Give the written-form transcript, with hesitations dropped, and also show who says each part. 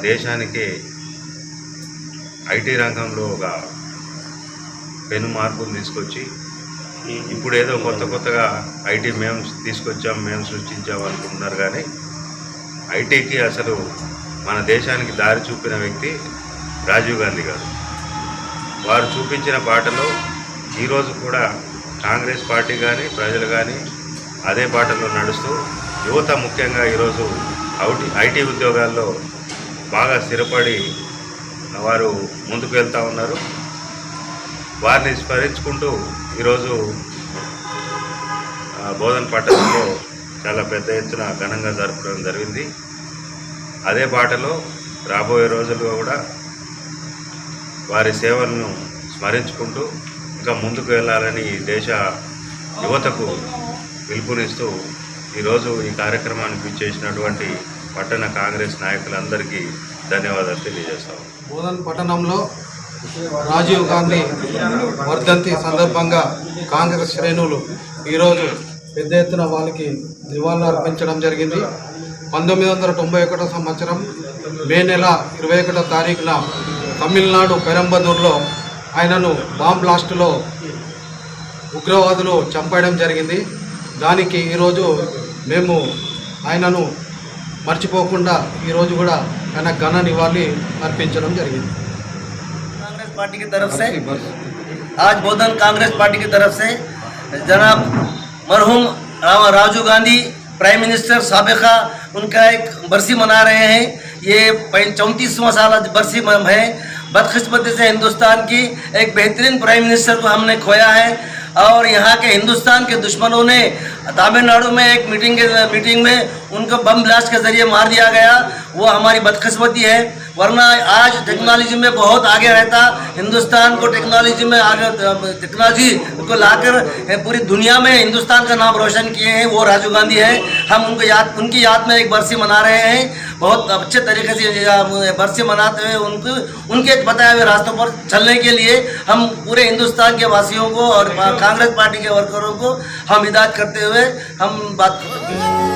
Speaker 1: దేశానికి ఐటీ రంగంలో ఒక పెను మార్పులు తీసుకొచ్చి ఇప్పుడు ఏదో కొత్తగా ఐటీ మేము తీసుకొచ్చాం, మేము సృష్టించాం అనుకుంటున్నారు. కానీ ఐటీకి అసలు మన దేశానికి దారి చూపిన వ్యక్తి రాజీవ్ గాంధీ గారు. వారు చూపించిన బాటలో ఈరోజు కూడా కాంగ్రెస్ పార్టీ కానీ ప్రజలు కానీ అదే బాటలో నడుస్తూ యువత ముఖ్యంగా ఈరోజు ఐటీ ఉద్యోగాల్లో బాగా స్థిరపడి వారు ముందుకు వెళ్తూ ఉన్నారు. వారిని స్మరించుకుంటూ ఈరోజు బోధన్ పట్టణంలో చాలా పెద్ద ఎత్తున ఘనంగా జరపడం జరిగింది. అదే బాటలో రాబోయే రోజుల్లో కూడా వారి సేవలను స్మరించుకుంటూ ఇంకా ముందుకు వెళ్ళాలని దేశ యువతకు పిలుపునిస్తూ ఈరోజు ఈ కార్యక్రమానికి ఇచ్చేసినటువంటి పట్టణ కాంగ్రెస్ నాయకులందరికీ ధన్యవాదాలు తెలియజేస్తాము.
Speaker 2: బోధన్ పట్టణంలో రాజీవ్ గాంధీ వర్ధంతి సందర్భంగా కాంగ్రెస్ శ్రేణులు ఈరోజు పెద్ద ఎత్తున వాళ్ళకి నివాళులు అర్పించడం జరిగింది. 1991 సంవత్సరం మే నెల 21వ తారీఖున తమిళనాడు పెరంబదూర్లో ఆయనను బాంబ్ బ్లాస్టులో ఉగ్రవాదులు చంపేయడం జరిగింది. దానికి ఈరోజు మేము ఆయనను మర్చిపోకుండా ఈరోజు కూడా ఆయన ఘన నివాళి अर्पिंచడం జరిగింది.
Speaker 3: कांग्रेस पार्टी की तरफ से आज बोधन कांग्रेस पार्टी की तरफ से जनाब मरहूम राजीव गांधी प्राइम मिनिस्टर साबिका उनका एक बरसी मना रहे हैं। ये 34वां साल बरसी है। बदकिस्मती से हिंदुस्तान की एक बेहतरीन प्राइम मिनिस्टर को हमने खोया है और यहाँ के हिंदुस्तान के दुश्मनों ने तमिलनाडु में एक मीटिंग में उनको बम ब्लास्ट के जरिए मार दिया गया। वो हमारी बदकिस्मती है, वरना आज टेक्नोलॉजी में बहुत आगे रहता। हिंदुस्तान को टेक्नोलॉजी में आगे टेक्नोलॉजी को लाकर पूरी दुनिया में हिंदुस्तान का नाम रोशन किए हैं वो राजीव गांधी है। हम उनकी याद में एक बरसी मना रहे हैं। बहुत अच्छे तरीके से बरसी मनाते हुए उनके बताए हुए रास्तों पर चलने के लिए हम पूरे हिंदुस्तान के वासियों को और कांग्रेस पार्टी के वर्करों को हम हिदायत करते हुए हम बात करते हैं।